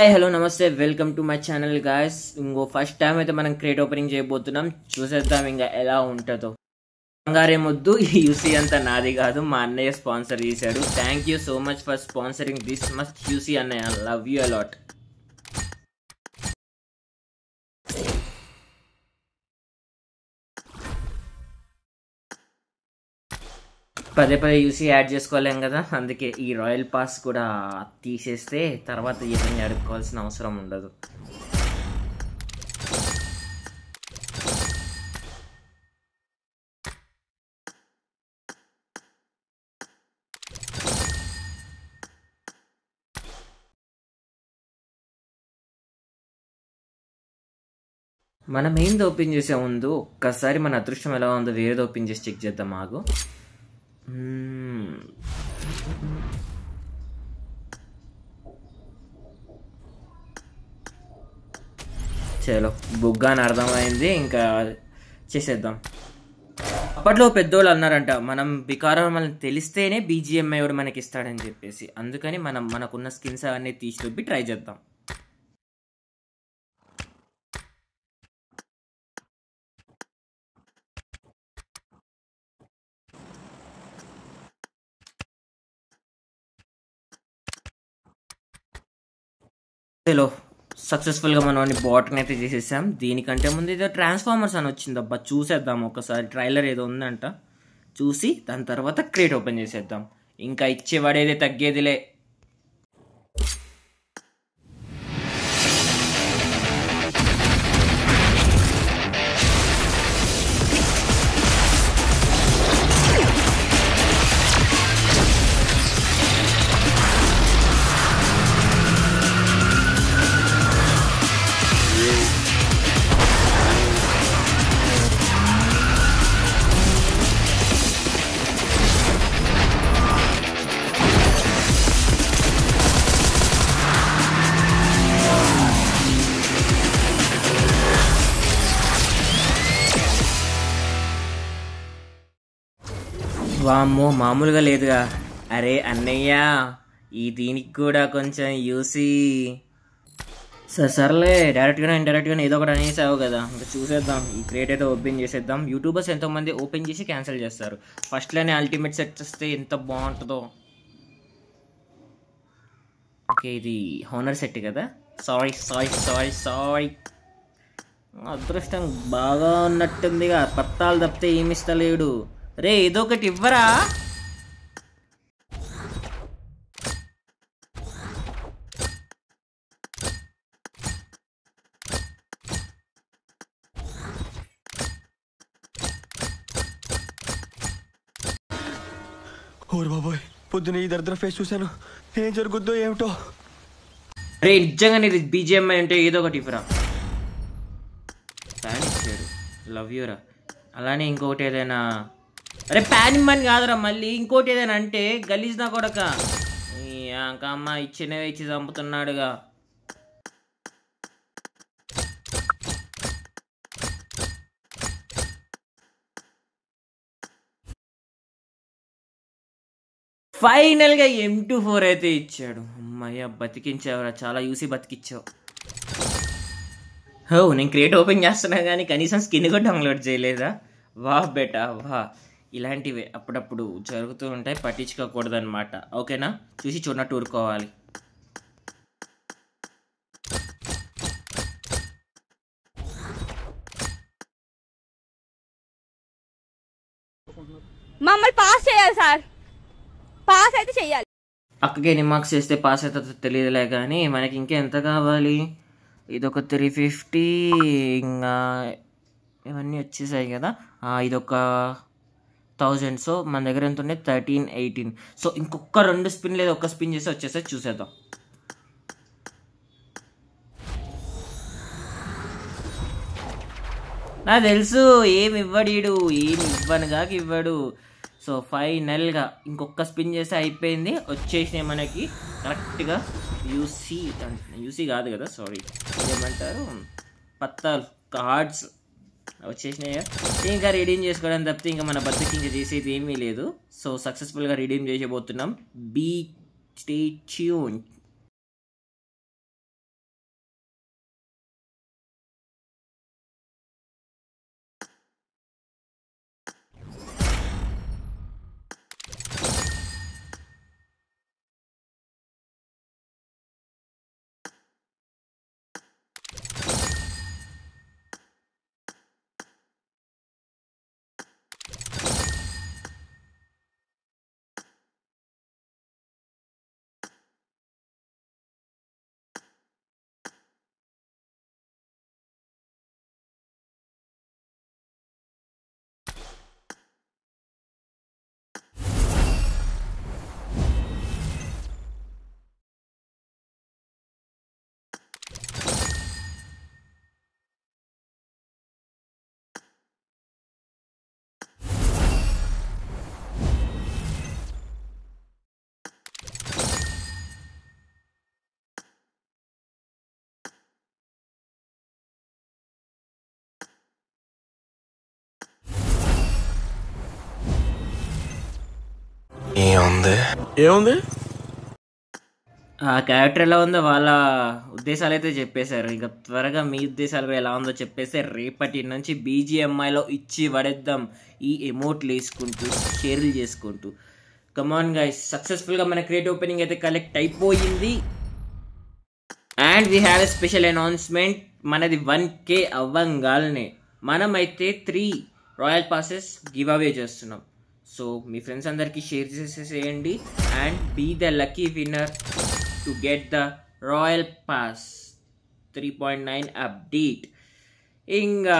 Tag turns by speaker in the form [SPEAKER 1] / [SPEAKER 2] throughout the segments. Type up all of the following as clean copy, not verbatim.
[SPEAKER 1] Hi hello నమస్తే welcome to my channel guys. ఇంకో first time అయితే మనం క్రేట్ ఓపెనింగ్ చేయబోతున్నాం. చూసేద్దాం ఇంకా ఎలా ఉంటుందో. బంగారేమొద్దు, ఈ యూసీ అంతా నాది కాదు, మా అన్నయ్య స్పాన్సర్ చేశాడు. Thank you so much for sponsoring this must యూసీ అన్నయ్య, లవ్ యూ అలాట్. పదే పదే యూసీ యాడ్ చేసుకోలేం కదా, అందుకే ఈ రాయల్ పాస్ కూడా తీసేస్తే తర్వాత ఏమైనా అడుక్కోవాల్సిన అవసరం ఉండదు. మనం ఏంది ఓపెన్ చేసే ముందు ఒక్కసారి మన అదృష్టం ఎలా ఉందో వేరేది ఓపెన్ చేసి చెక్ చేద్దాం. మాకు చలో బుగ్గా అని అర్థమైంది, ఇంకా చేసేద్దాం. అప్పట్లో పెద్దోళ్ళు అన్నారంట, మనం బికారం మనల్ని తెలిస్తేనే బీజిఎంఐ కూడా మనకి ఇస్తాడని చెప్పేసి. అందుకని మనం మనకున్న స్కిన్స్ అవన్నీ తీసి ట్రై చేద్దాం. చలో సక్సెస్ఫుల్గా మనం బాట్ని అయితే చేసేసాం. దీనికంటే ముందు ఏదో ట్రాన్స్ఫార్మర్స్ అని వచ్చింది, అబ్బా చూసేద్దాం ఒకసారి. ట్రైలర్ ఏదో ఉందంట, చూసి దాని తర్వాత క్రేట్ ఓపెన్ చేసేద్దాం. ఇంకా ఇచ్చేవాడేదే తగ్గేదిలే. వామ్మో మామూలుగా లేదుగా. అరే అన్నయ్య, ఈ దీనికి కూడా కొంచెం యూసీ. సర్లే, డైరెక్ట్గానే ఇండైరెక్ట్గానే ఏదో ఒకటి అనేసావు కదా, ఇంకా చూసేద్దాం. ఈ క్రియేట్ అయితే ఓపెన్ చేసేద్దాం. యూట్యూబర్స్ ఎంతోమంది ఓపెన్ చేసి క్యాన్సిల్ చేస్తారు. ఫస్ట్లోనే అల్టిమేట్ సెట్ వస్తే ఎంత బాగుంటుందో. ఓకే, ఇది హానర్ సెట్ కదా. సారీ అదృష్టం బాగా ఉన్నట్టుందిగా. పత్తాలు తప్పితే ఏమిస్తలేడు. రే ఏదో ఒకటి ఇవ్వరా.
[SPEAKER 2] ఓర్ బాబోయ్, పొద్దున ఈ దరిద్ర ఫేస్ చూశాను. ఏం జరుగుద్దో ఏమిటో.
[SPEAKER 1] రే నిజంగా నీది బీజిఎంఐ అంటే ఏదో ఒకటి ఇవ్వరా. ప్యాన్ ఇచ్చాడు, లవ్ యూరా. అలానే ఇంకొకటి ఏదైనా, అరే ప్యాన్ ఇమ్మని కాదురా, మళ్ళీ ఇంకోటి ఏదైనా అంటే గలీజ్ నా కొడక. ఇంకా అమ్మ ఇచ్చినవే ఇచ్చి చంపుతున్నాడుగా. ఫైనల్గా M24 అయితే ఇచ్చాడు. అమ్మయ్య బతికించావురా, చాలా యూసీ బతికిచ్చావు. హో, నేను క్రియేట్ ఓపెన్ చేస్తున్నా కానీ కనీసం స్కిన్ కూడా డౌన్లోడ్ చేయలేదా. వా బేటా వా. ఇలాంటివే అప్పుడప్పుడు జరుగుతూ ఉంటాయి, పట్టించుకోకూడదు అనమాట. ఓకేనా, చూసి చూడనట్టు ఊరుకోవాలి.
[SPEAKER 3] మమ్మల్ని పాస్ చేయాలి సార్, పాస్ అయితే చెయ్యాలి.
[SPEAKER 1] అక్కకి ఎన్ని మార్క్స్ చేస్తే పాస్ అవుతుందో తెలియదులే కానీ మనకి ఇంకా ఎంత కావాలి. ఇదొక 350, ఇంకా ఇవన్నీ వచ్చేసాయి కదా. ఇదొక 1000. సో మన దగ్గర ఎంత ఉన్నాయి, 13, 18. సో ఇంకొక 2 స్పిన్ లేదా ఒక్క స్పిన్ చేసి వచ్చేస్తే చూసేద్దాం. నాకు తెలుసు ఏమి ఇవ్వడు, ఏమి ఇవ్వడు. సో ఫైనల్గా ఇంకొక స్పిన్ చేస్తే అయిపోయింది. వచ్చేసినాయి మనకి కరెక్ట్గా యూసీ కాదు కదా, సారీ ఏమంటారు, పత్తాలు కార్డ్స్ వచ్చేసినాయి. ఇంకా రీడీమ్ చేసుకోవడం తప్పితే ఇంకా మన బద్దకి ఇంకా చేసేది ఏమీ లేదు. సో సక్సెస్ఫుల్గా రీడీమ్ చేసేబోతున్నాం. Be stay tune.
[SPEAKER 2] ఏముంది?
[SPEAKER 1] ఆ క్యారెక్టర్ ఎలా ఉందో వాళ్ళ ఉద్దేశాలు అయితే చెప్పేశారు. ఇంకా త్వరగా మీ ఉద్దేశాలు కూడా ఎలా ఉందో చెప్పేస్తే రేపటి నుంచి BGMIలో ఇచ్చి పడేద్దాం ఈ ఎమోట్లు వేసుకుంటూ షేర్లు చేసుకుంటూ. కమాన్ గైస్, సక్సెస్ఫుల్గా మన క్రియేట్ ఓపెనింగ్ అయితే కలెక్ట్ అయిపోయింది. And we have a special announcement. మనది 1K అవ్వంగానే మనమైతే 3 రాయల్ పాసెస్ గివ్ అవే చేస్తున్నాం. సో మీ ఫ్రెండ్స్ అందరికీ షేర్ చేసేసేయండి and be the lucky winner to get the royal pass 3.9 update. ఇంకా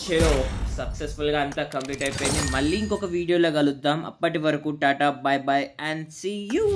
[SPEAKER 1] చలో సక్సెస్ఫుల్గా అంతా కంప్లీట్ అయిపోయింది. మళ్ళీ ఇంకొక వీడియోలో కలుద్దాం. అప్పటి వరకు టాటా, bye bye and see you.